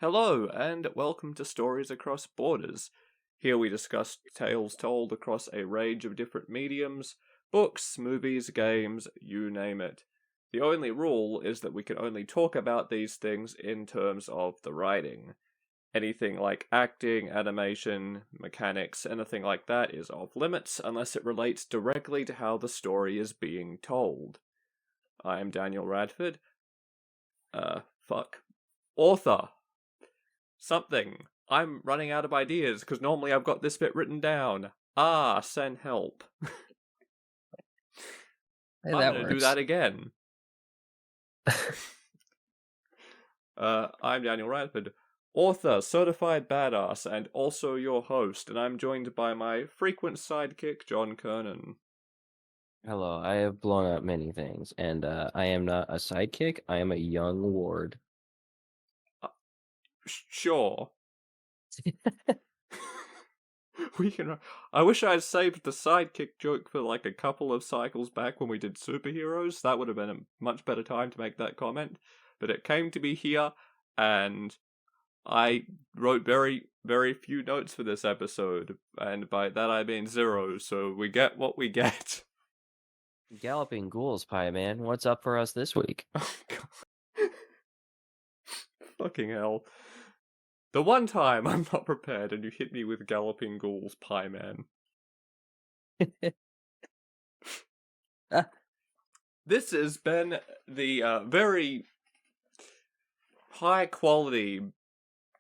Hello, and welcome to Stories Across Borders. Here we discuss tales told across a range of different mediums, books, movies, games, you name it. The only rule is that we can only talk about these things in terms of the writing. Anything like acting, animation, mechanics, anything like that is off limits unless it relates directly to how the story is being told. I am Daniel Radford. Author. Something. I'm running out of ideas because normally I've got this bit written down. Send help. Hey, I'm that gonna do works. that again. I'm Daniel Radford, author, certified badass, and also your host, and I'm joined by my frequent sidekick, John Kernan. Hello, I have blown up many things, and I am not a sidekick. I am a young ward. Sure. We can. I wish I had saved the sidekick joke for like a couple of cycles back when we did superheroes. That would have been a much better time to make that comment. But it came to be here, and I wrote very, very few notes for this episode, and by that I mean zero. So we get what we get. Galloping Ghouls, Pie Man. What's up for us this week? Oh god. Fucking hell. The one time I'm not prepared and you hit me with Galloping Ghouls, Pie Man. This has been the very high quality,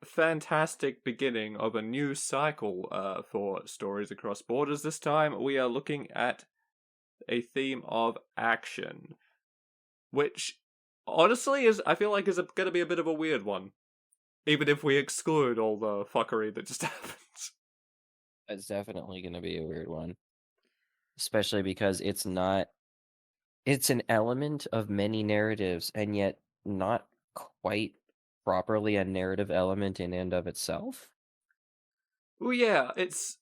fantastic beginning of a new cycle for Stories Across Borders. This time we are looking at a theme of action, which honestly I feel like is going to be a bit of a weird one, even if we exclude all the fuckery that just happens. It's definitely going to be a weird one, especially because it's not. It's an element of many narratives, and yet not quite properly a narrative element in and of itself. Well, yeah, it's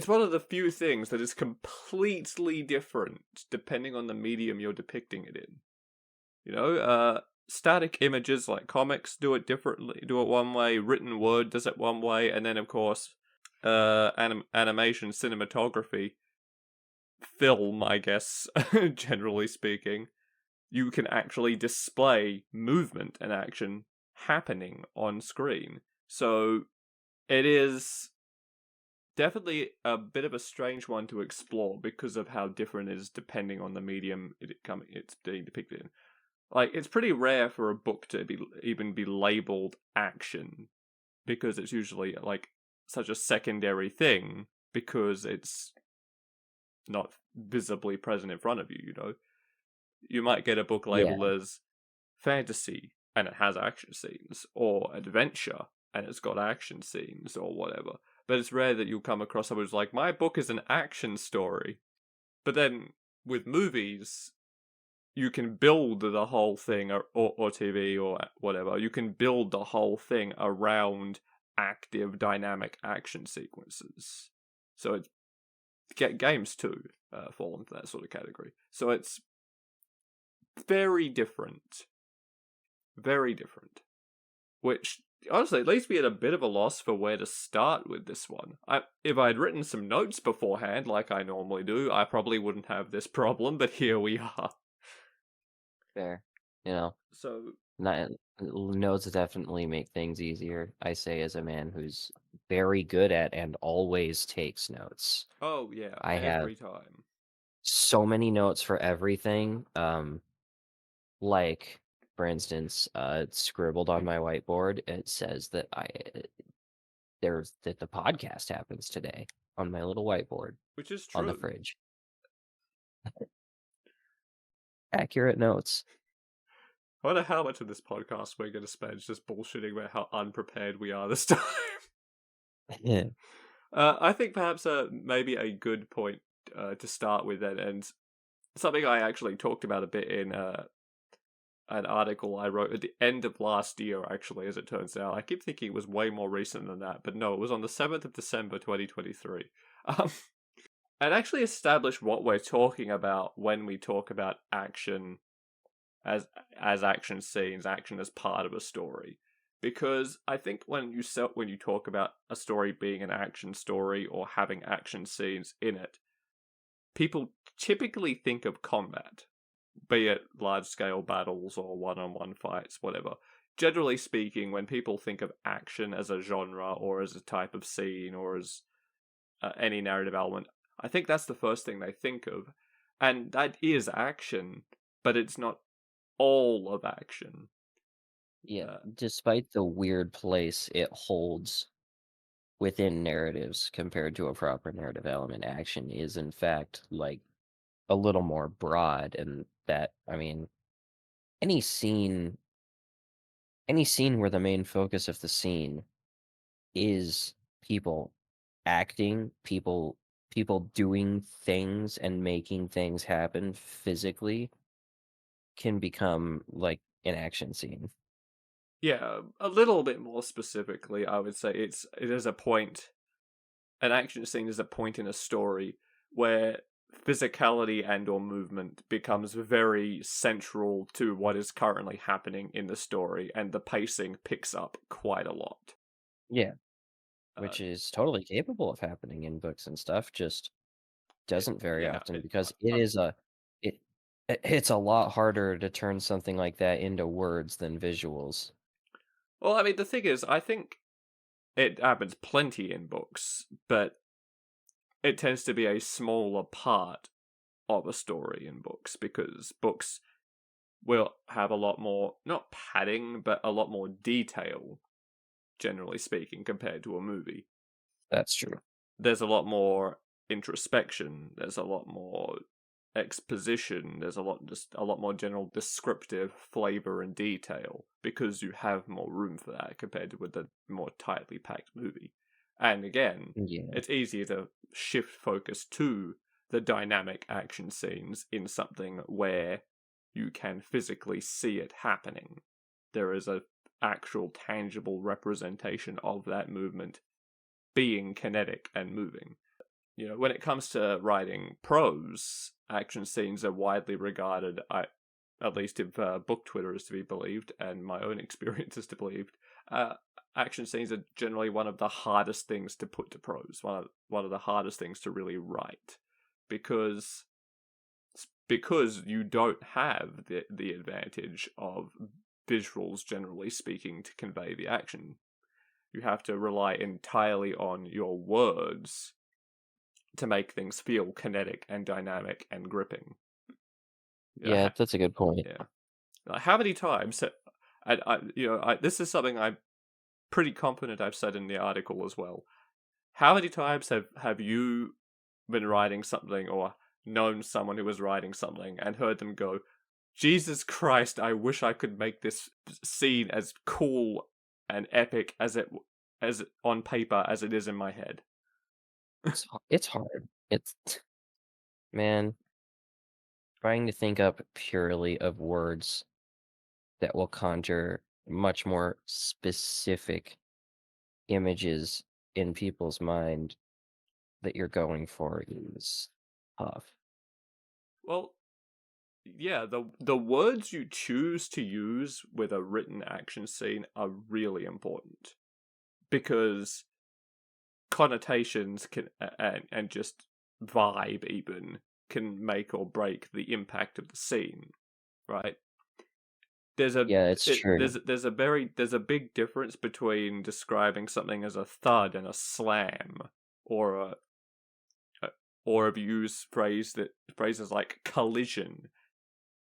one of the few things that is completely different depending on the medium you're depicting it in. You know, static images like comics do it differently, do it one way, written word does it one way, and then of course, animation, cinematography, film, I guess, generally speaking, you can actually display movement and action happening on screen. So it is definitely a bit of a strange one to explore because of how different it is depending on the medium it's being depicted in. Like, it's pretty rare for a book to even be labeled action because it's usually like such a secondary thing because it's not visibly present in front of you, you know? You might get a book labeled as fantasy and it has action scenes, or adventure and it's got action scenes, or whatever. But it's rare that you'll come across someone who's like, my book is an action story. But then with movies, you can build the whole thing, or TV or whatever, you can build the whole thing around active, dynamic action sequences. So it's games too fall into that sort of category. So it's very different. Very different. Which, honestly, at least we had a bit of a loss for where to start with this one. If I had written some notes beforehand, like I normally do, I probably wouldn't have this problem, but here we are. Fair. You know, So, notes definitely make things easier. I say as a man who's very good at and always takes notes. oh yeah, I have every time. so many notes for everything. Like, for instance, scribbled on my whiteboard, it says that that the podcast happens today on my little whiteboard Which is true. on the fridge. Accurate notes. I wonder how much of this podcast we're going to spend just bullshitting about how unprepared we are this time. Yeah. I think perhaps maybe a good point to start with, and something I actually talked about a bit in an article I wrote at the end of last year, actually, as it turns out. I keep thinking it was way more recent than that, but no, it was on the 7th of December 2023. And actually establish what we're talking about when we talk about action as action scenes, action as part of a story. because I think when you talk about a story being an action story or having action scenes in it, people typically think of combat, be it large scale battles or one on one fights, whatever. Generally speaking, when people think of action as a genre or as a type of scene or as any narrative element, I think that's the first thing they think of. And that is action, but it's not all of action. Yeah, Uh, despite the weird place it holds within narratives compared to a proper narrative element, action is in fact like a little more broad, and that, I mean, any scene any scene where the main focus of the scene is people acting, people doing things and making things happen physically can become like an action scene. yeah, a little bit more specifically, I would say it is a point. An action scene is a point in a story where physicality and or movement becomes very central to what is currently happening in the story, and the pacing picks up quite a lot. Yeah, Uh, which is totally capable of happening in books and stuff, just it, doesn't very yeah, often because it it's a lot harder to turn something like that into words than visuals. well, I mean, the thing is, I think it happens plenty in books, but it tends to be a smaller part of a story in books because books will have a lot more, not padding, but a lot more detail, generally speaking, compared to a movie. That's true. There's a lot more introspection, there's a lot more exposition, there's just a lot more general descriptive flavor and detail because you have more room for that compared to with a more tightly packed movie. And again, Yeah. it's easier to shift focus to the dynamic action scenes in something where you can physically see it happening. There is a actual tangible representation of that movement being kinetic and moving. You know, when it comes to writing prose, action scenes are widely regarded, at least if book Twitter is to be believed, and my own experience is to be believed, uh, action scenes are generally one of the hardest things to put to prose, one of the hardest things to really write, because you don't have the advantage of visuals, generally speaking, to convey the action. You have to rely entirely on your words to make things feel kinetic and dynamic and gripping. You know, Yeah, that's a good point. yeah. Like, how many times? This is something I'm pretty confident I've said in the article as well. How many times have you been writing something or known someone who was writing something and heard them go, "Jesus Christ, I wish I could make this scene as cool and epic as on paper as it is in my head." It's hard. It's man, trying to think up purely of words that will conjure much more specific images in people's mind that you're going for is tough. Well, yeah, the words you choose to use with a written action scene are really important because connotations can and just vibe even can make or break the impact of the scene, right? There's a Yeah, it's it, true. there's a big difference between describing something as a thud and a slam, or or if you use phrases like collision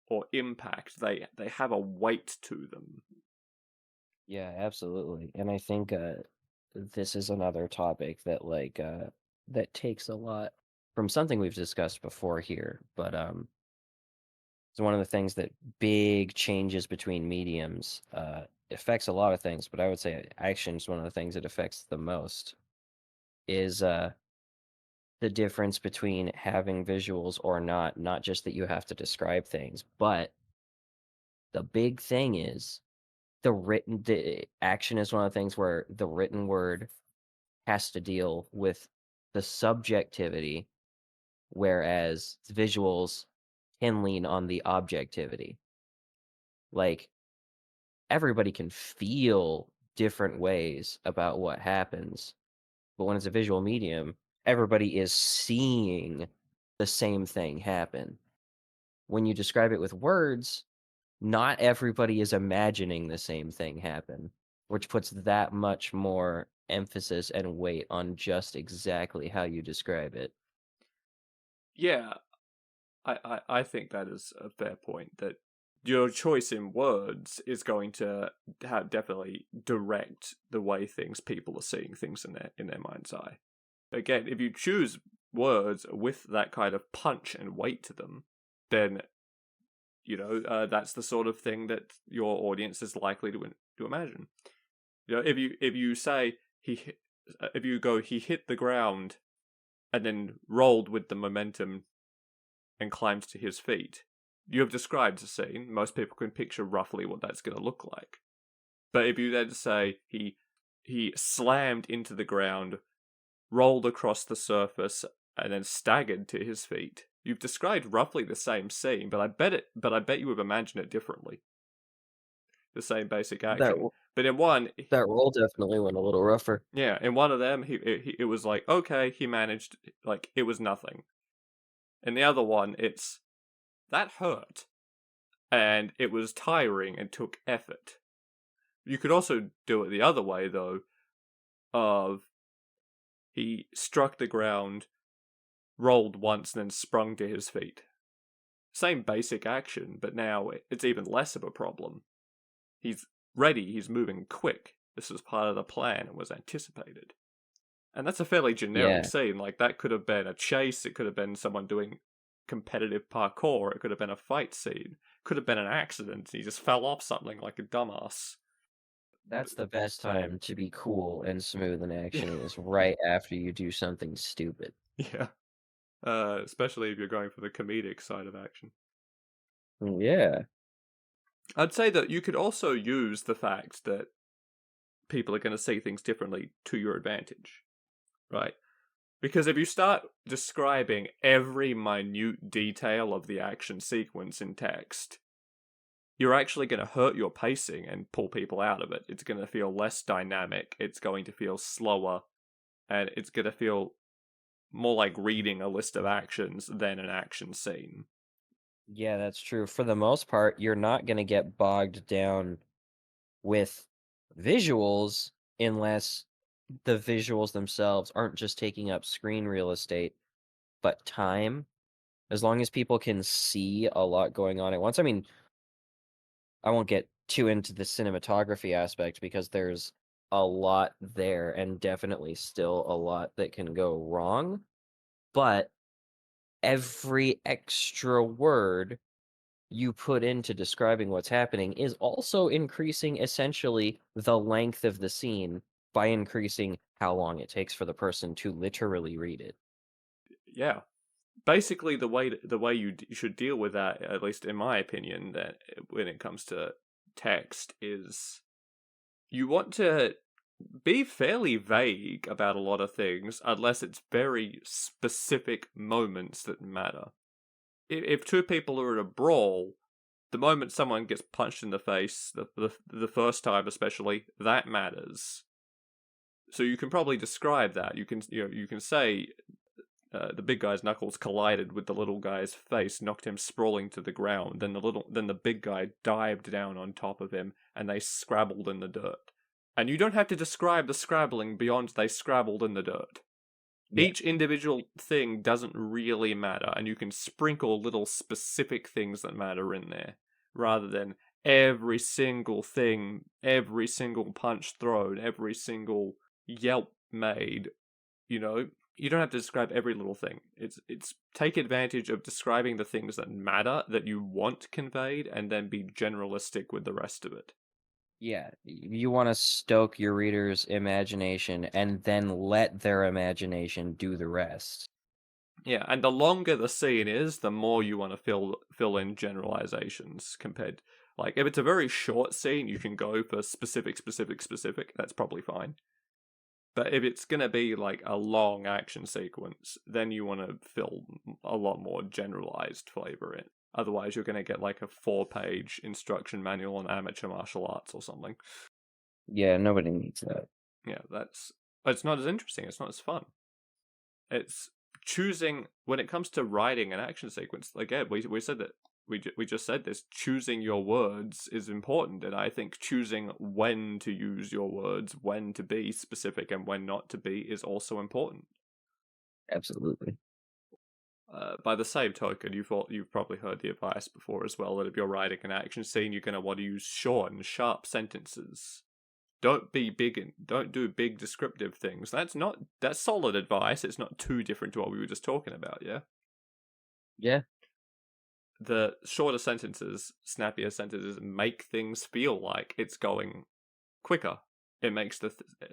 or impact. They have a weight to them. Yeah, absolutely. And I think this is another topic that that takes a lot from something we've discussed before here, but it's one of the things that big changes between mediums affects a lot of things, but I would say action is one of the things that affects the most is the difference between having visuals or not, not just that you have to describe things, but the big thing is the action is one of the things where the written word has to deal with the subjectivity, whereas visuals can lean on the objectivity. Like everybody can feel different ways about what happens. But when it's a visual medium, everybody is seeing the same thing happen. When you describe it with words, not everybody is imagining the same thing happen, which puts that much more emphasis and weight on just exactly how you describe it. Yeah, I think that is a fair point, that your choice in words is going to have definitely direct the way people are seeing things in their mind's eye. Again, if you choose words with that kind of punch and weight to them, then that's the sort of thing that your audience is likely to imagine. If you say if you go, he hit the ground and then rolled with the momentum and climbed to his feet, you have described a scene. Most people can picture roughly what that's going to look like. But if you then say he slammed into the ground, rolled across the surface, and then staggered to his feet, you've described roughly the same scene, but I bet you would imagine it differently. The same basic That action. But in one, that roll definitely went a little rougher. yeah, in one of them, it was like, okay, he managed, like, it was nothing. In the other one, it's, that hurt. And it was tiring and took effort. You could also do it the other way, though, of he struck the ground, rolled once, and then sprung to his feet. Same basic action, but now it's even less of a problem. He's ready, he's moving quick. This was part of the plan and was anticipated. And that's a fairly generic Yeah, scene. Like, that could have been a chase, it could have been someone doing competitive parkour, it could have been a fight scene, could have been an accident, he just fell off something like a dumbass. that's the best time to be cool and smooth in Yeah. action is right after you do something stupid. Yeah. Especially if you're going for the comedic side of action. Yeah. I'd say that you could also use the fact that people are going to see things differently to your advantage, right? Because if you start describing every minute detail of the action sequence in text, you're actually going to hurt your pacing and pull people out of it. It's going to feel less dynamic, it's going to feel slower, and it's going to feel more like reading a list of actions than an action scene. Yeah, that's true. For the most part, you're not going to get bogged down with visuals unless the visuals themselves aren't just taking up screen real estate, but time. As long as people can see a lot going on at once. I mean, I won't get too into the cinematography aspect because there's a lot there and definitely still a lot that can go wrong. But every extra word you put into describing what's happening is also increasing essentially the length of the scene by increasing how long it takes for the person to literally read it. Yeah. Basically, the way you should deal with that, at least in my opinion, that when it comes to text, is you want to be fairly vague about a lot of things unless it's very specific moments that matter. If two people are in a brawl, the moment someone gets punched in the face, the first time especially, that matters. So you can probably describe that. You can say the big guy's knuckles collided with the little guy's face, knocked him sprawling to the ground. Then the big guy dived down on top of him, and they scrabbled in the dirt. And you don't have to describe the scrabbling beyond they scrabbled in the dirt. Yeah. Each individual thing doesn't really matter, and you can sprinkle little specific things that matter in there, rather than every single thing, every single punch thrown, every single yelp made. You know, you don't have to describe every little thing. It's take advantage of describing the things that matter, that you want conveyed, and then be generalistic with the rest of it. Yeah, you want to stoke your reader's imagination and then let their imagination do the rest. Yeah, and the longer the scene is, the more you want to fill in generalizations compared. Like, if it's a very short scene, you can go for specific. That's probably fine. But if it's gonna be like a long action sequence, then you want to fill a lot more generalized flavor in. Otherwise, you're gonna get like a 4-page instruction manual on amateur martial arts or something. Yeah, nobody needs that. Yeah, it's not as interesting. It's not as fun. It's choosing when it comes to writing an action sequence. Like, yeah, we said that we just said this. Choosing your words is important, and I think choosing when to use your words, when to be specific, and when not to be, is also important. Absolutely. By the same token, you've probably heard the advice before as well that if you're writing an action scene, you're going to want to use short and sharp sentences. Don't be big and don't do big descriptive things. That's solid advice. It's not too different to what we were just talking about, yeah? Yeah. The shorter sentences, snappier sentences make things feel like it's going quicker. It makes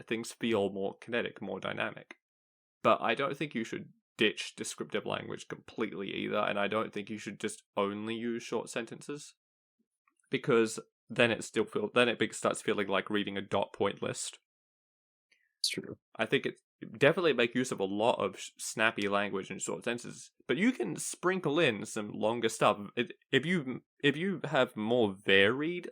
things feel more kinetic, more dynamic. But I don't think you should ditch descriptive language completely either, and I don't think you should just only use short sentences, because then it starts feeling like reading a dot point list. It's true. I think it definitely make use of a lot of snappy language and short sentences, but you can sprinkle in some longer stuff. If you have more varied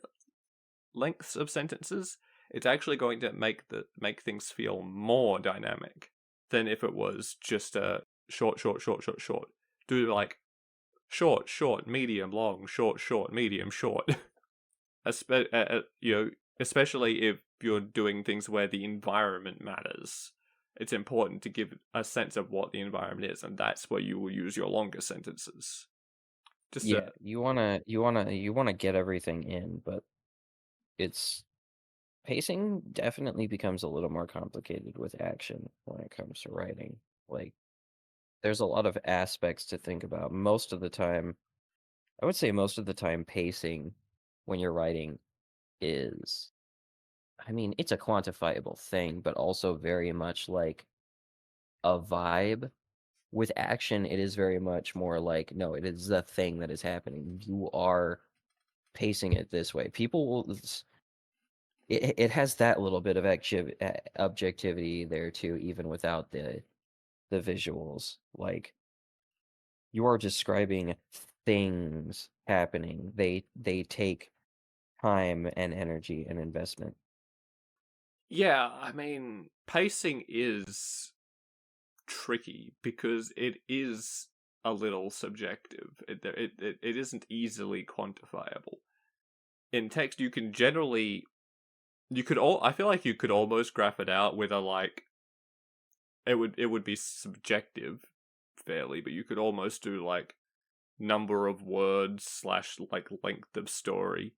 lengths of sentences, it's actually going to make things feel more dynamic than if it was just a short. Do like short, medium, long, short, medium, short. Especially if you're doing things where the environment matters. It's important to give a sense of what the environment is, and that's where you will use your longer sentences. Just Yeah, you wanna get everything in, but it's pacing definitely becomes a little more complicated with action when it comes to writing. Like, there's a lot of aspects to think about. Most of the time, I would say most of the time, pacing when you're writing is, I mean, it's a quantifiable thing, but also very much like a vibe. With action, it is very much more like, no, it is the thing that is happening. You are pacing it this way. People will, it has that little bit of objectivity there too, even without the visuals. Like, you are describing things happening. They take time and energy and investment. yeah, I mean, pacing is tricky because it is a little subjective. It isn't easily quantifiable. In text, I feel like you could almost graph it out with a like. It would be subjective, fairly, but you could almost do like number of words slash like length of story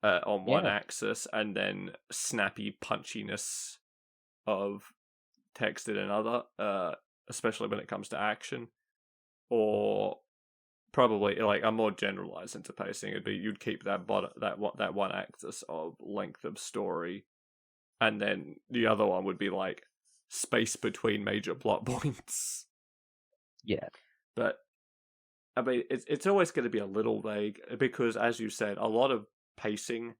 on one Yeah, axis, and then snappy punchiness of text in another, especially when it comes to action. Or probably like a more generalized into pacing would be you'd keep that one axis of length of story, and then the other one would be like space between major plot points. yeah. But I mean, it's always going to be a little vague because, as you said, a lot of pacing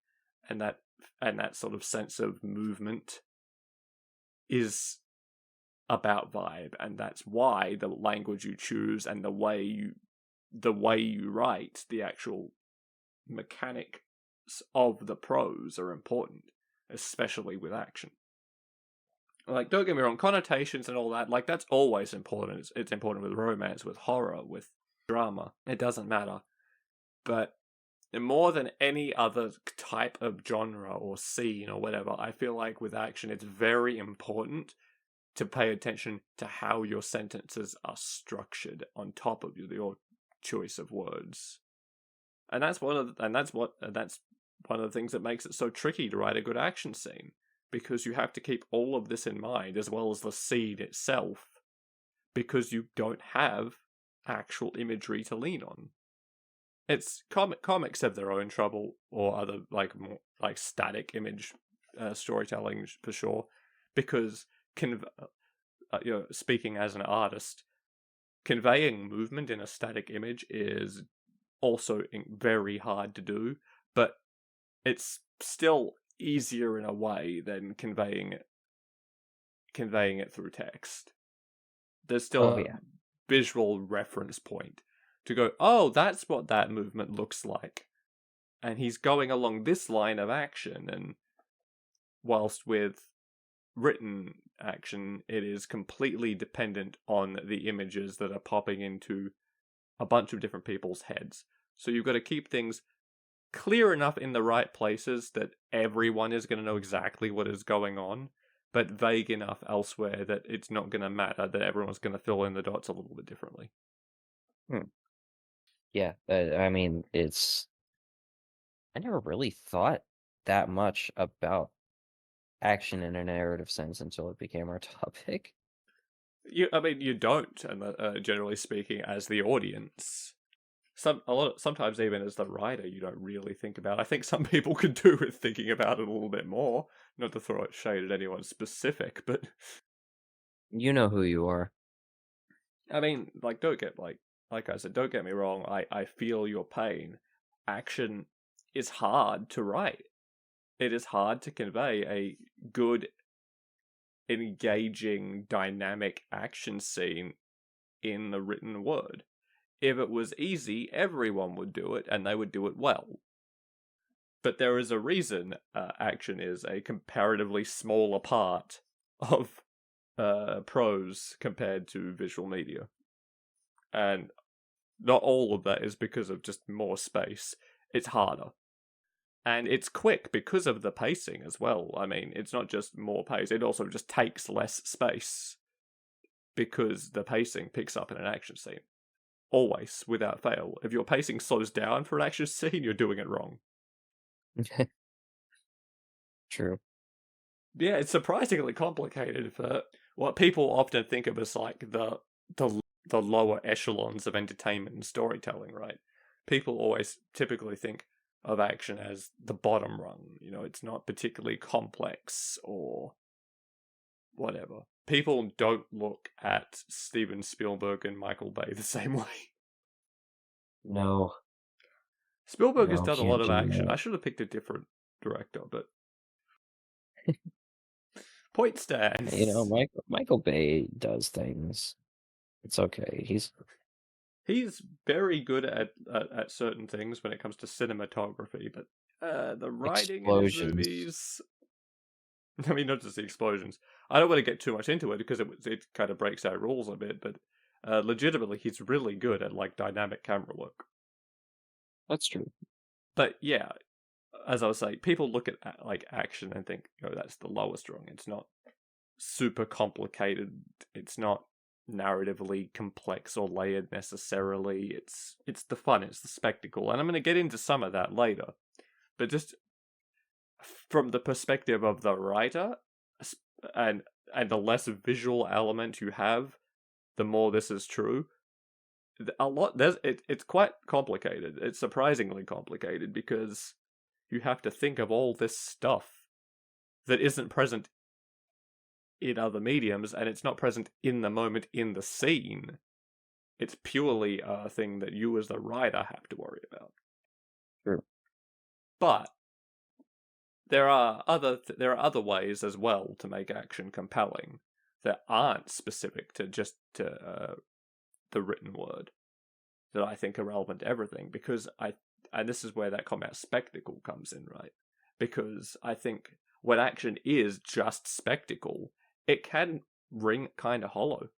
and that sort of sense of movement is about vibe, and that's why the language you choose and the way you write, the actual mechanics of the prose are important, especially with action. Like, don't get me wrong, connotations and all that, like, that's always important. It's important with romance, with horror, with drama. It doesn't matter. But more than any other type of genre or scene or whatever, I feel like with action, it's very important to pay attention to how your sentences are structured on top of your choice of words. And that's one of the things that makes it so tricky to write a good action scene, because you have to keep all of this in mind as well as the scene itself, because you don't have actual imagery to lean on. It's comics have their own trouble, or other like more like static image storytelling for sure, because speaking as an artist, conveying movement in a static image is also very hard to do, but it's still easier in a way than conveying it through text. There's still Oh a yeah. visual reference point to go, oh, that's what that movement looks like, and he's going along this line of action, and whilst with written action, it is completely dependent on the images that are popping into a bunch of different people's heads. So you've got to keep things clear enough in the right places that everyone is going to know exactly what is going on, but vague enough elsewhere that it's not going to matter, that everyone's going to fill in the dots a little bit differently. Yeah, I mean, I never really thought that much about action in a narrative sense until it became our topic. You don't, generally speaking, as the audience. Sometimes even as the writer, you don't really think about it. I think some people could do with thinking about it a little bit more. Not to throw shade at anyone specific, but You know who you are. I mean, like I said, don't get me wrong. I feel your pain. Action is hard to write. It is hard to convey a good, engaging, dynamic action scene in the written word. If it was easy, everyone would do it, and they would do it well. But there is a reason action is a comparatively smaller part of prose compared to visual media. And not all of that is because of just more space. It's harder. And it's quick because of the pacing as well. I mean, it's not just more pace, it also just takes less space because the pacing picks up in an action scene. Always, without fail. If your pacing slows down for an action scene, you're doing it wrong. True. Yeah, it's surprisingly complicated for what people often think of as like the lower echelons of entertainment and storytelling, right? People always typically think of action as the bottom rung. You know, it's not particularly complex or whatever. People don't look at Steven Spielberg and Michael Bay the same way. No, Spielberg has no, done a lot can't of do action. that. I should have picked a different director, but point stands. You know, Michael Bay does things. It's okay. He's very good at certain things when it comes to cinematography, but the writing in his Explosions. movies. I mean, not just the explosions. I don't want to get too much into it because it kind of breaks our rules a bit, but legitimately, he's really good at like dynamic camera work. That's true. But yeah, as I was saying, people look at like action and think, oh, that's the lowest rung. It's not super complicated. It's not narratively complex or layered necessarily. It's the fun, it's the spectacle, and I'm going to get into some of that later. But just from the perspective of the writer, and the less visual element you have, the more this is true. It's quite complicated. It's surprisingly complicated because you have to think of all this stuff that isn't present in other mediums, and it's not present in the moment in the scene. It's purely a thing that you as the writer have to worry about. True. But there are other ways as well to make action compelling that aren't specific to just to the written word that I think are relevant to everything, because and this is where that comment spectacle comes in, right? Because I think when action is just spectacle, it can ring kind of hollow.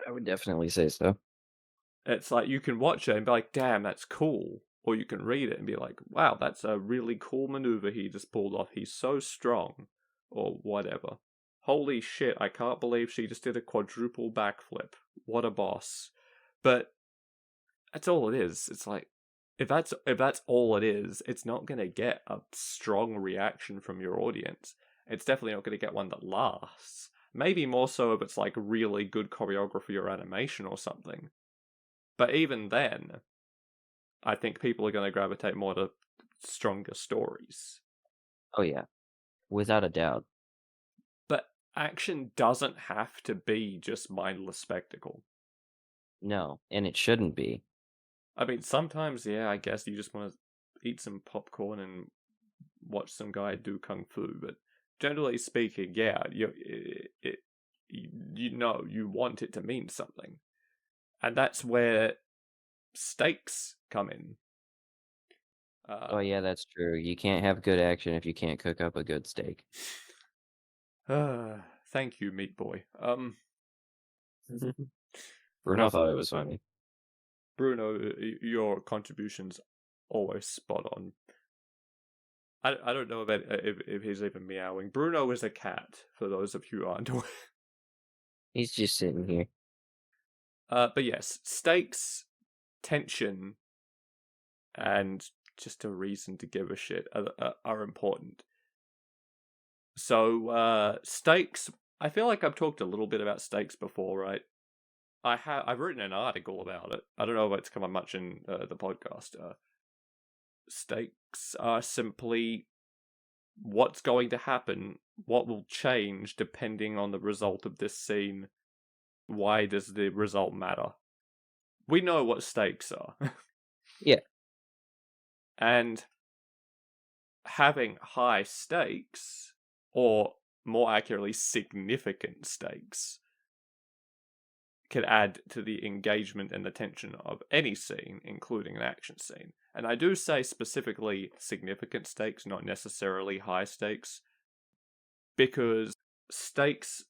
I would definitely say so. It's like you can watch it and be like, damn, that's cool. Or you can read it and be like, wow, that's a really cool maneuver he just pulled off. He's so strong. Or whatever. Holy shit, I can't believe she just did a quadruple backflip. What a boss. But that's all it is. It's like, if that's all it is, it's not going to get a strong reaction from your audience. It's definitely not going to get one that lasts. Maybe more so if it's like really good choreography or animation or something. But even then, I think people are going to gravitate more to stronger stories. Oh yeah, without a doubt. But action doesn't have to be just mindless spectacle. No, and it shouldn't be. I mean, sometimes, yeah, I guess you just want to eat some popcorn and watch some guy do kung fu. But generally speaking, yeah, you want it to mean something, and that's where stakes come in. Oh yeah, that's true. You can't have good action if you can't cook up a good steak. Thank you, Meat Boy. Bruno thought it was funny. Bruno, your contribution's always spot on. I don't know about if he's even meowing. Bruno is a cat, for those of you who aren't aware. He's just sitting here. But yes, stakes, tension, and just a reason to give a shit are important. So, stakes. I feel like I've talked a little bit about stakes before, right? I've written an article about it. I don't know if it's come up much in the podcast. Stakes are simply what's going to happen, what will change depending on the result of this scene. Why does the result matter? We know what stakes are. Yeah. And having high stakes, or more accurately, significant stakes, can add to the engagement and the tension of any scene, including an action scene. And I do say specifically significant stakes, not necessarily high stakes, because stakes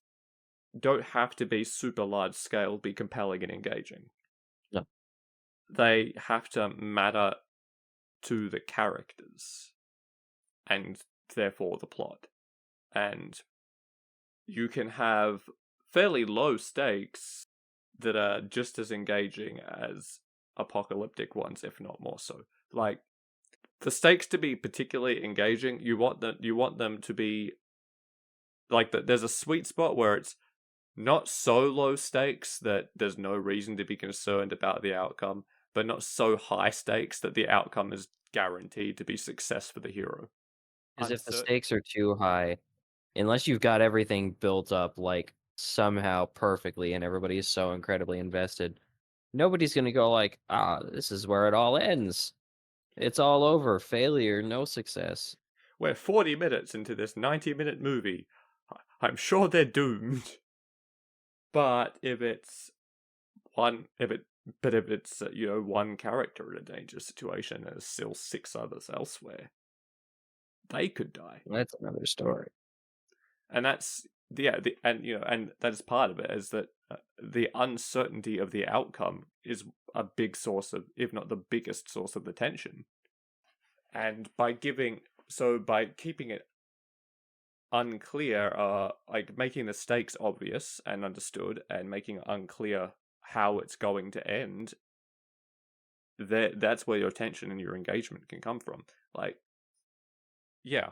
don't have to be super large scale, be compelling and engaging. No. They have to matter to the characters and therefore the plot. And you can have fairly low stakes that are just as engaging as apocalyptic ones, if not more so. Like, the stakes to be particularly engaging, you want them to be like that. There's a sweet spot where it's not so low stakes that there's no reason to be concerned about the outcome, but not so high stakes that the outcome is guaranteed to be success for the hero. Because if the stakes are too high, unless you've got everything built up like somehow perfectly and everybody is so incredibly invested, nobody's gonna go like, this is where it all ends. It's all over. Failure, no success. We're 40 minutes into this 90-minute movie. I'm sure they're doomed. But if it's one character in a dangerous situation and there's still 6 others elsewhere, they could die. That's another story. And that's and that is part of it, is that the uncertainty of the outcome is a big source of, if not the biggest source of, the tension. And by keeping it unclear, like making the stakes obvious and understood, and making it unclear how it's going to end, that's where your tension and your engagement can come from. Like, yeah,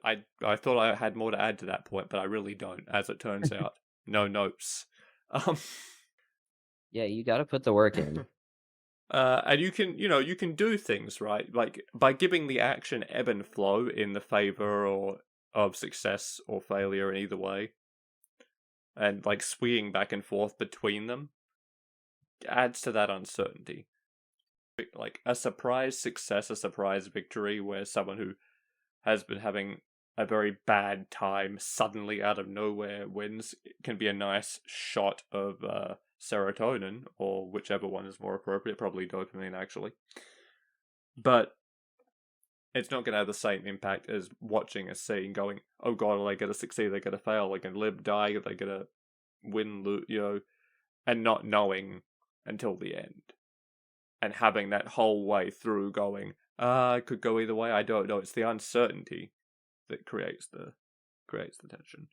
I thought I had more to add to that point, but I really don't. As it turns out, no notes. Yeah, you got to put the work in. And you can do things, right? Like, by giving the action ebb and flow in the favor or of success or failure in either way, and like swinging back and forth between them, adds to that uncertainty. Like a surprise success, a surprise victory, where someone who has been having a very bad time suddenly out of nowhere wins, can be a nice shot of serotonin, or whichever one is more appropriate, probably dopamine actually. But it's not going to have the same impact as watching a scene going, oh god, are they going to succeed, they're going to fail, they can live, die, they're going to win, and not knowing until the end. And having that whole way through going, it could go either way, I don't know. It's the uncertainty that creates the tension,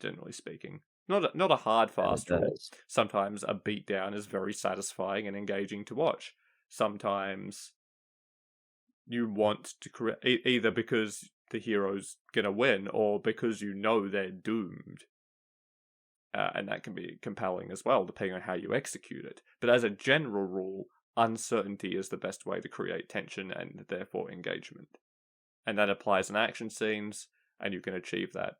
generally speaking. Not a hard fast rule. Sometimes a beatdown is very satisfying and engaging to watch. Sometimes you want to create, either because the hero's gonna win or because you know they're doomed. And that can be compelling as well, depending on how you execute it. But as a general rule, uncertainty is the best way to create tension and therefore engagement. And that applies in action scenes, and you can achieve that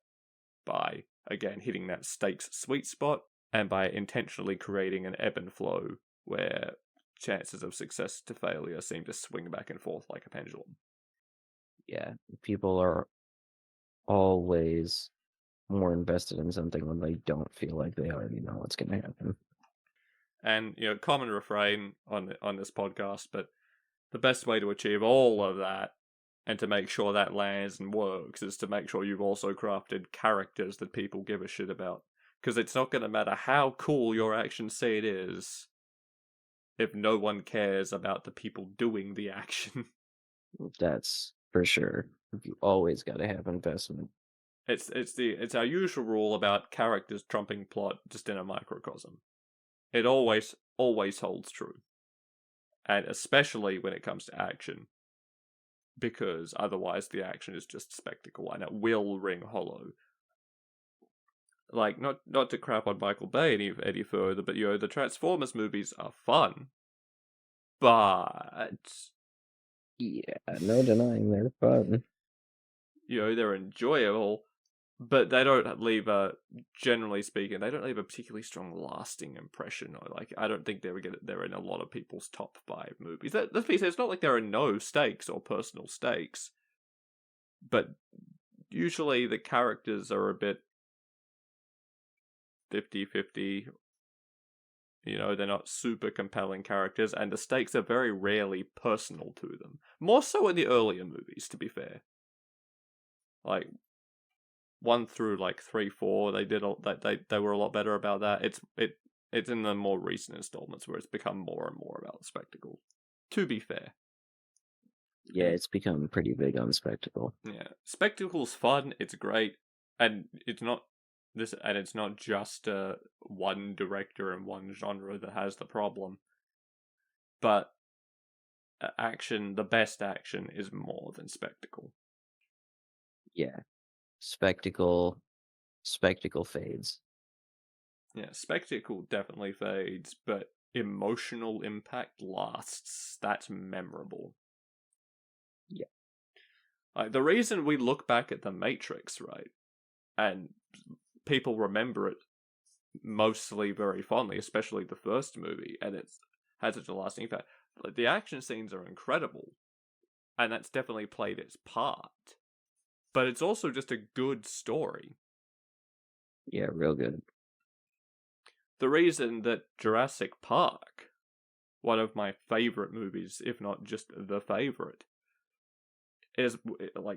by, again, hitting that stakes sweet spot, and by intentionally creating an ebb and flow where chances of success to failure seem to swing back and forth like a pendulum. Yeah, people are always more invested in something when they don't feel like they already know what's going to happen. And common refrain on this podcast, but the best way to achieve all of that and to make sure that lands and works is to make sure you've also crafted characters that people give a shit about. Because it's not going to matter how cool your action scene is if no one cares about the people doing the action. That's for sure. You always got to have investment. It's our usual rule about characters trumping plot just in a microcosm. It always holds true. And especially when it comes to action. Because otherwise the action is just spectacle and it will ring hollow. Like, not to crap on Michael Bay any further, but the Transformers movies are fun. But yeah, no denying they're fun. They're enjoyable, but they don't leave generally speaking, they don't leave a particularly strong lasting impression. Or I don't think they're in a lot of people's top 5 movies. Let's be fair, it's not like there are no stakes or personal stakes, but usually the characters are a bit 50-50. They're not super compelling characters, and the stakes are very rarely personal to them. More so in the earlier movies, to be fair. 1 through 3, 4, they were a lot better about that. It's in the more recent installments where it's become more and more about the spectacle. To be fair. Yeah, it's become pretty big on spectacle. Yeah, spectacle's fun. It's great, and it's not just one director and one genre that has the problem. But action, the best action, is more than spectacle. Yeah, spectacle fades. Yeah, spectacle definitely fades, but emotional impact lasts. That's memorable. Yeah. The reason we look back at The Matrix, right, and people remember it mostly very fondly, especially the first movie, and it has such a lasting effect. The action scenes are incredible, and that's definitely played its part. But it's also just a good story. Yeah, real good. The reason that Jurassic Park, one of my favorite movies, if not just the favorite, is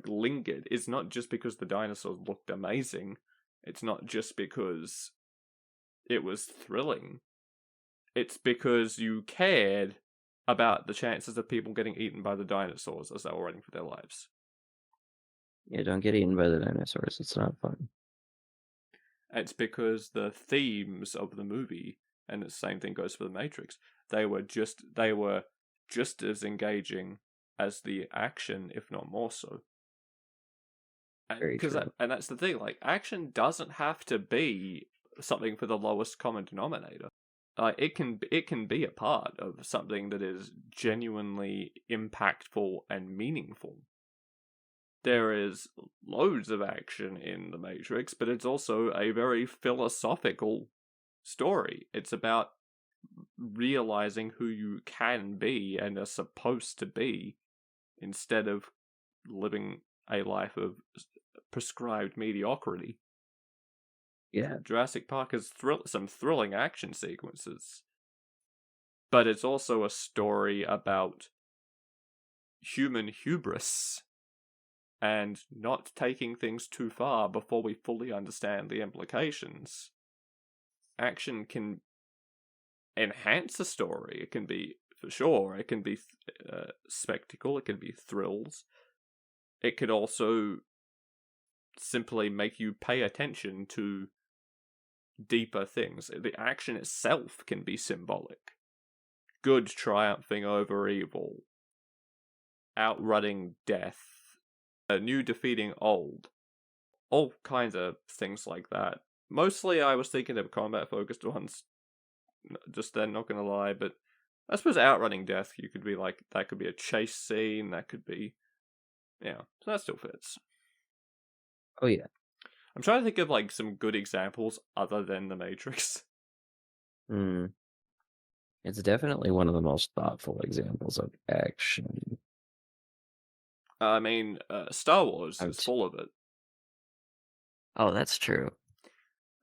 lingered, is not just because the dinosaurs looked amazing. It's not just because it was thrilling. It's because you cared about the chances of people getting eaten by the dinosaurs as they were running for their lives. Yeah, don't get eaten by the dinosaurs. It's not fun. It's because the themes of the movie, and the same thing goes for The Matrix, they were just as engaging as the action, if not more so. Very true. And that's the thing, action doesn't have to be something for the lowest common denominator. It can be a part of something that is genuinely impactful and meaningful. There is loads of action in The Matrix, but it's also a very philosophical story. It's about realizing who you can be and are supposed to be instead of living a life of prescribed mediocrity. Yeah. Jurassic Park has some thrilling action sequences, but it's also a story about human hubris and not taking things too far before we fully understand the implications. Action can enhance a story. It can be, for sure, it can be spectacle, it can be thrills. It could also simply make you pay attention to deeper things. The action itself can be symbolic. Good triumphing over evil. Outrunning death. New defeating old. All kinds of things like that. Mostly I was thinking of combat-focused ones just then, not gonna lie, but I suppose outrunning death, you could be that could be a chase scene, that could be... Yeah, so that still fits. Oh, yeah. I'm trying to think of, some good examples other than The Matrix. It's definitely one of the most thoughtful examples of action. I mean, Star Wars is full of it. Oh, that's true.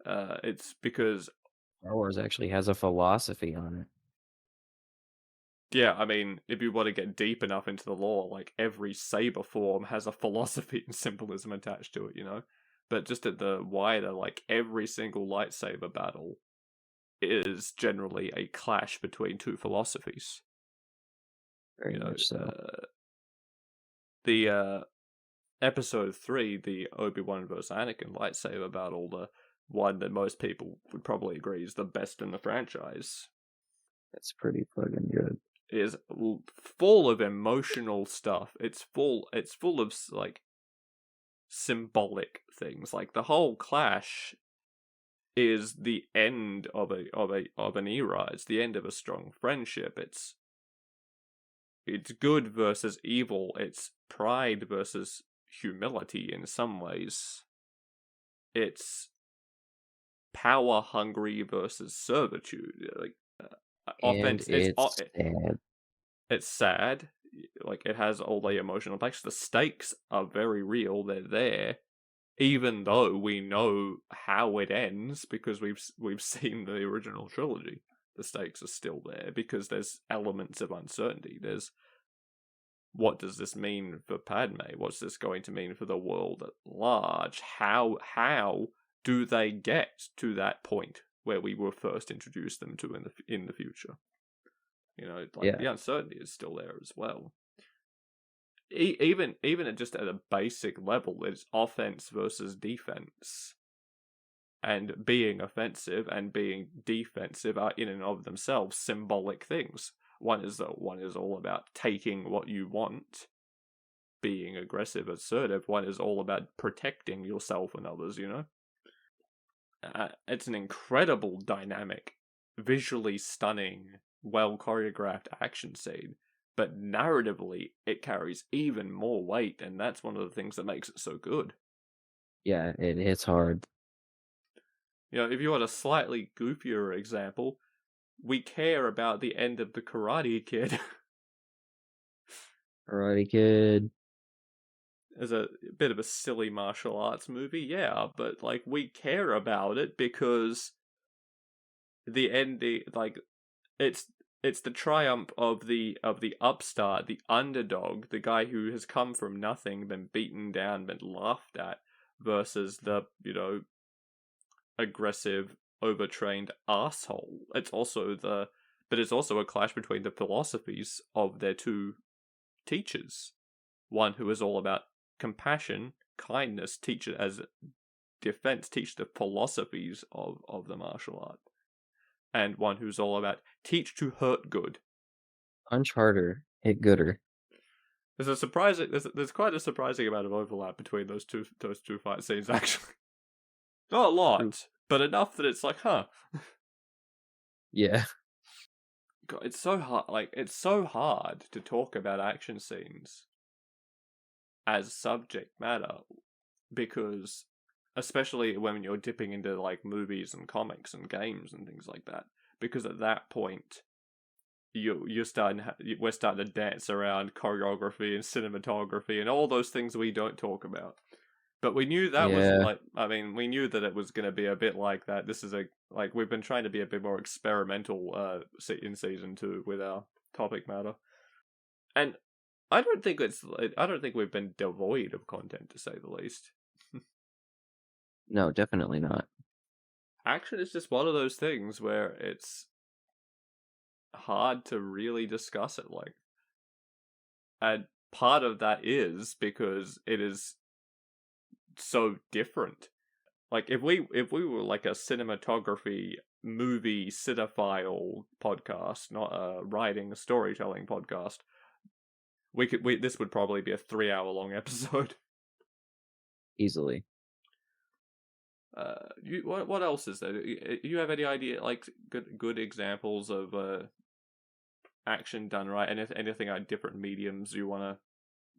It's because Star Wars actually has a philosophy on it. Yeah, I mean, if you want to get deep enough into the lore, like every saber form has a philosophy and symbolism attached to it, you know? But just at the wider, like every single lightsaber battle is generally a clash between two philosophies. Very You know, much so. the episode 3, the Obi-Wan versus Anakin lightsaber battle, the one that most people would probably agree is the best in the franchise, That's pretty fucking good. is full of emotional stuff. It's full of like symbolic things. Like the whole clash is the end of an era. It's the end of a strong friendship. It's good versus evil. It's pride versus humility in some ways. It's power hungry versus servitude. Like And offense. it's sad. It's sad. Like it has all the emotional impacts. The stakes are very real. They're there, even though we know how it ends because we've seen the original trilogy. The stakes are still there because there's elements of uncertainty. There's what does this mean for Padme? What's this going to mean for the world at large? How do they get to that point where we were first introduced them to in the future? You know, like Yeah. the uncertainty is still there as well. Even at just at a basic level, it's offense versus defense, and being offensive and being defensive are in and of themselves symbolic things. One is all about taking what you want, being aggressive, assertive. One is all about protecting yourself and others. You know, it's an incredible dynamic, visually stunning, well choreographed action scene. But narratively, it carries even more weight, and that's one of the things that makes it so good. Yeah, it hits hard. You know, if you want a slightly goofier example, we care about the end of the Karate Kid. Karate Kid. As a bit of a silly martial arts movie, yeah, but like we care about it because the ending, like it's the triumph of the upstart, the underdog, the guy who has come from nothing, been beaten down, been laughed at, versus the aggressive, overtrained asshole. But it's also a clash between the philosophies of their two teachers. One who is all about compassion, kindness, teach it as defense, teach the philosophies of the martial art, and one who's all about teach to hurt good. Punch harder, hit gooder. There's quite a surprising amount of overlap between those two fight scenes actually. Not a lot, but enough that it's like, huh. Yeah. God, it's so hard. Like it's so hard to talk about action scenes as subject matter because, especially when you're dipping into like movies and comics and games and things like that, because at that point we're starting to dance around choreography and cinematography and all those things we don't talk about. But we knew that was Yeah. like, I mean, we knew that it was going to be a bit like that. This is we've been trying to be a bit more experimental in season 2 with our topic matter. And I don't think we've been devoid of content, to say the least. No, definitely not. Action is just one of those things where it's hard to really discuss it, like, and part of that is because it is so different. Like if we were like a cinematography movie cinephile podcast, not a writing storytelling podcast, this would probably be a 3 hour long episode. Easily. What else is there? You have any idea, like good examples of action done right? Anything like different mediums you want to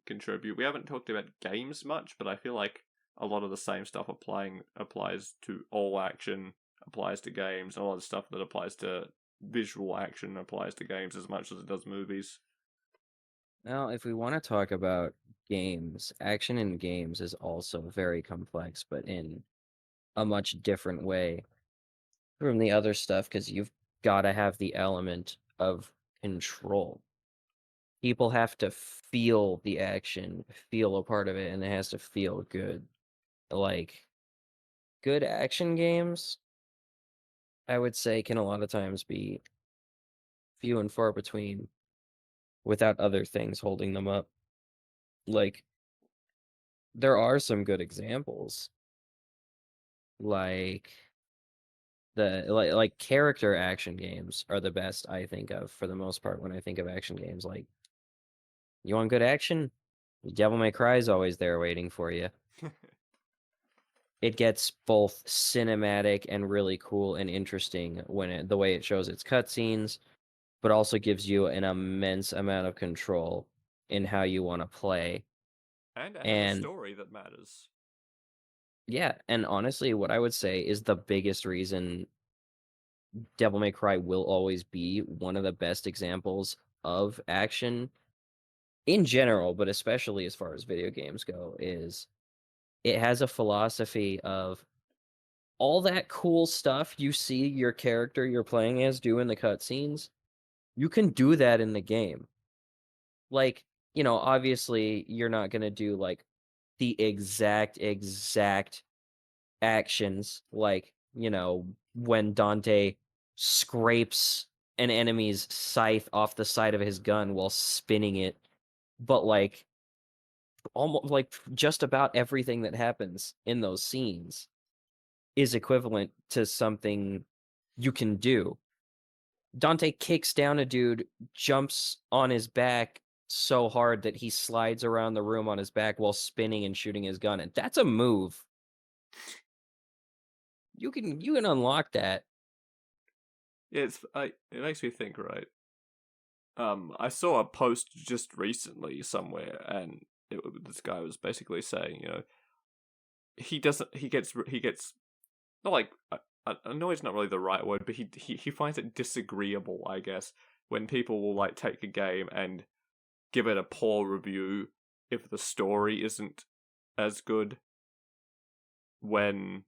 contribute? We haven't talked about games much, but I feel like a lot of the same stuff applies to all action, applies to games. A lot of stuff that applies to visual action applies to games as much as it does movies. Now, if we want to talk about games, action in games is also very complex, but in a much different way from the other stuff because you've got to have the element of control. People have to feel the action, feel a part of it, and it has to feel good. Like, good action games, I would say, can a lot of times be few and far between without other things holding them up. Like, there are some good examples, like like character action games are the best I think of for the most part when I think of action games. Like, you want good action? Devil May Cry is always there waiting for you. It gets both cinematic and really cool and interesting when the way it shows its cutscenes, but also gives you an immense amount of control in how you want to play. And it has a And story that matters. yeah, and honestly, what I would say is the biggest reason Devil May Cry will always be one of the best examples of action in general, but especially as far as video games go, is it has a philosophy of all that cool stuff you see your character you're playing as do in the cutscenes. You can do that in the game. Like, obviously you're not gonna do like the exact actions, like, when Dante scrapes an enemy's scythe off the side of his gun while spinning it, but like almost like just about everything that happens in those scenes is equivalent to something you can do. Dante kicks down a dude, jumps on his back so hard that he slides around the room on his back while spinning and shooting his gun. And that's a move. You can unlock that. Yeah, it makes me think, right? I saw a post just recently somewhere, and this guy was basically saying, he doesn't, he gets not like I know it's not really the right word, but he finds it disagreeable, I guess, when people will like take a game and give it a poor review if the story isn't as good. When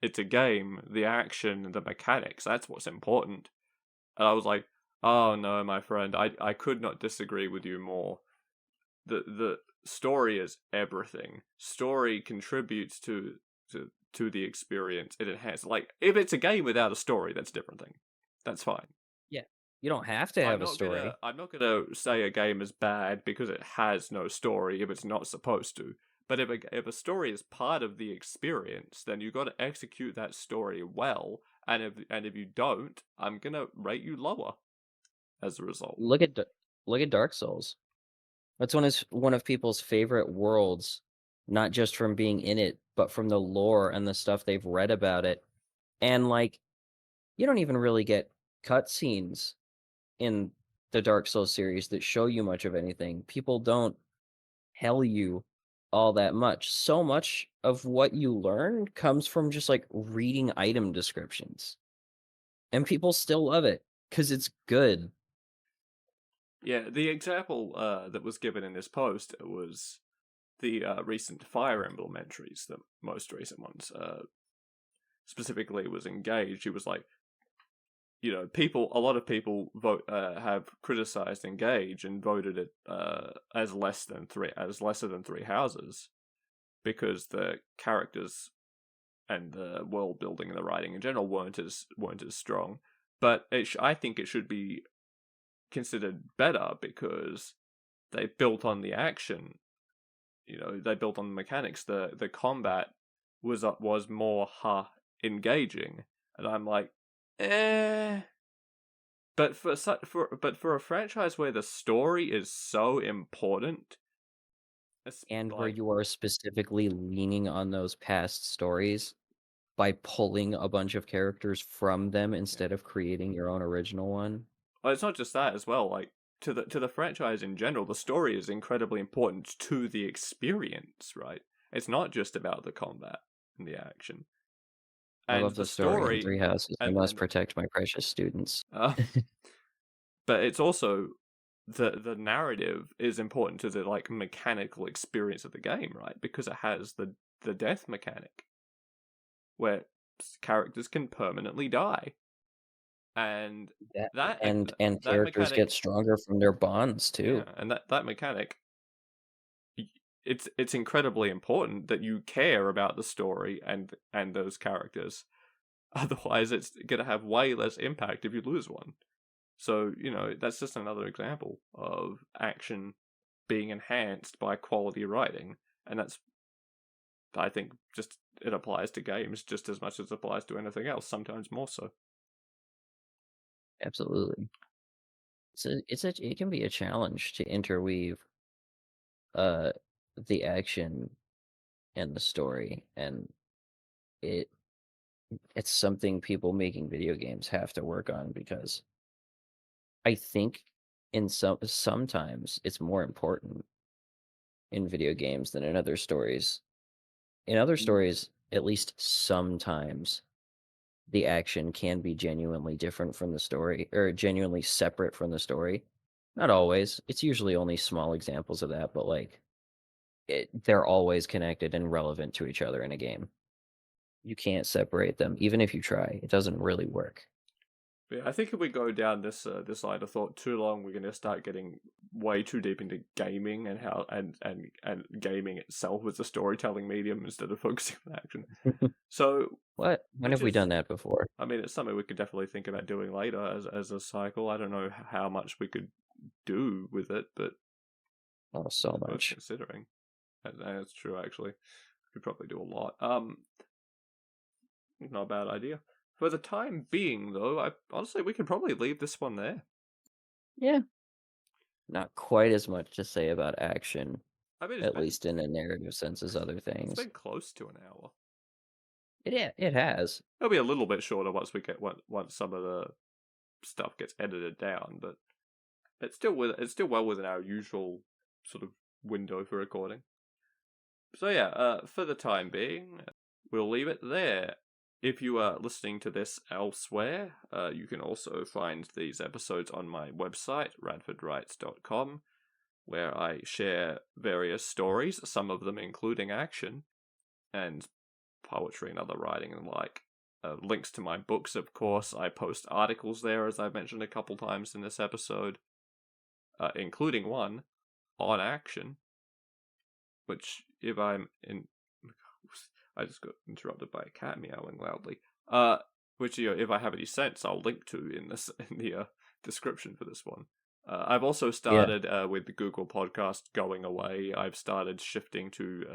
it's a game, the action, the mechanics, that's what's important. And I was like, oh no, my friend, I could not disagree with you more. The story is everything. Story contributes to the experience. It enhances. Like, if it's a game without a story, that's a different thing. That's fine. Yeah. You don't have to have a story. I'm not gonna say a game is bad because it has no story if it's not supposed to. But if a story is part of the experience, then you got to execute that story well. And if you don't, I'm gonna rate you lower as a result. Look at Dark Souls. That's one of people's favorite worlds, not just from being in it, but from the lore and the stuff they've read about it. And like, you don't even really get cutscenes in the Dark Souls series that show you much of anything. People don't tell you all that much. So much of what you learn comes from just like reading item descriptions. And people still love it because it's good. Yeah, the example that was given in this post was the recent Fire Emblem entries, the most recent ones. Specifically, was Engaged. It was like, a lot of people have criticized Engage and voted it as lesser than three houses, because the characters and the world building and the writing in general weren't as strong. But I think it should be considered better because they built on the action. They built on the mechanics. The combat was more engaging, and I'm like, eh. But for a franchise where the story is so important, And where like, you are specifically leaning on those past stories by pulling a bunch of characters from them yeah. instead of creating your own original one. Well, it's not just that as well. Like, to the franchise in general, the story is incredibly important to the experience, right? It's not just about the combat and the action. I And love the the story in story Three Houses. I and must protect my precious students. uh, but it's also the narrative is important to the like mechanical experience of the game, right? Because it has the death mechanic where characters can permanently die. and That that and that characters get mechanic, stronger from their bonds yeah, too. and that mechanic, it's incredibly important that you care about the story and those characters. Otherwise, it's gonna have way less impact if you lose one. So that's just another example of action being enhanced by quality writing, and that's, I think, just it applies to games just as much as it applies to anything else. Sometimes more so. Absolutely. It can be a challenge to interweave uh the action and the story, and it it's something people making video games have to work on because I think in sometimes it's more important in video games than in other stories. In other stories, at least sometimes the action can be genuinely different from the story or genuinely separate from the story. Not always. It's usually only small examples of that, but like they're always connected and relevant to each other in a game. You can't separate them, even if you try. It doesn't really work. But yeah, I think if we go down this line of thought too long, we're gonna start getting way too deep into gaming and how and gaming itself as a storytelling medium instead of focusing on action. So, What? When which have we done is, that before? I mean, it's something we could definitely think about doing later as a cycle. I don't know how much we could do with it, but Oh, so it's worth much. considering. That's true, actually. We could probably do a lot. Not a bad idea. For the time being, though, I honestly we could probably leave this one there. Yeah. Not quite as much to say about action, I mean, at least in a narrative sense, as other it's things. been close to an hour. It has. It'll be a little bit shorter once some of the stuff gets edited down, but it's still well within our usual sort of window for recording. So yeah, for the time being, we'll leave it there. If you are listening to this elsewhere, you can also find these episodes on my website, radfordwrites.com, where I share various stories, some of them including action, and poetry and other writing and like. Links to my books, of course. I post articles there, as I've mentioned a couple times in this episode, including one on action, which if I'm in... I just got interrupted by a cat meowing loudly. Which if I have any sense, I'll link to in the description for this one. I've also Yeah. started with the Google Podcast going away. I've started shifting to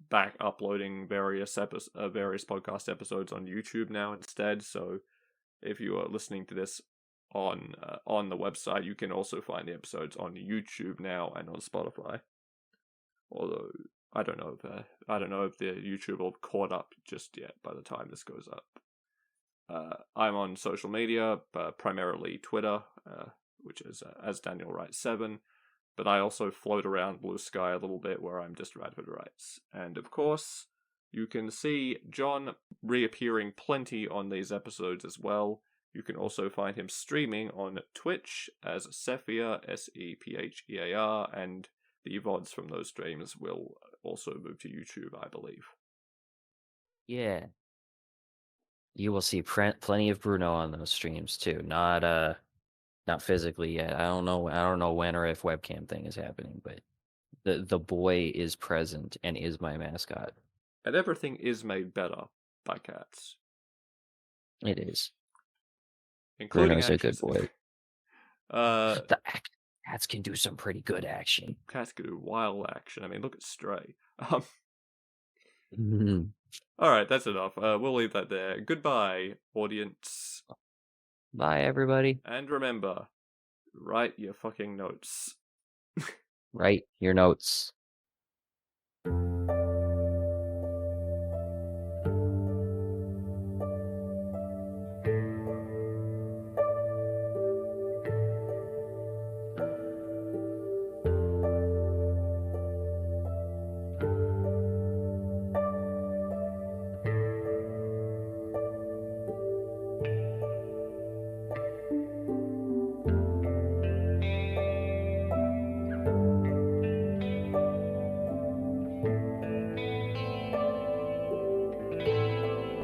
back uploading various podcast episodes on YouTube now instead. So if you are listening to this on the website, you can also find the episodes on YouTube now and on Spotify. Although I don't know if the YouTube will have caught up just yet by the time this goes up. I'm on social media, primarily Twitter, which is as Daniel Wright 7, but I also float around Blue Sky a little bit where I'm just Radford Writes. And of course, you can see John reappearing plenty on these episodes as well. You can also find him streaming on Twitch as Sephear, Sephear, and the VODs from those streams will also move to YouTube, I believe. Yeah. You will see plenty of Bruno on those streams too. Not physically yet. I don't know when or if webcam thing is happening, but the boy is present and is my mascot. And everything is made better by cats. It is. Including Bruno's a good boy. The cats can do some pretty good action. Cats can do wild action. I mean, look at Stray. Mm-hmm. All right, that's enough. We'll leave that there. Goodbye, audience. Bye, everybody. And remember, write your fucking notes. Write your notes.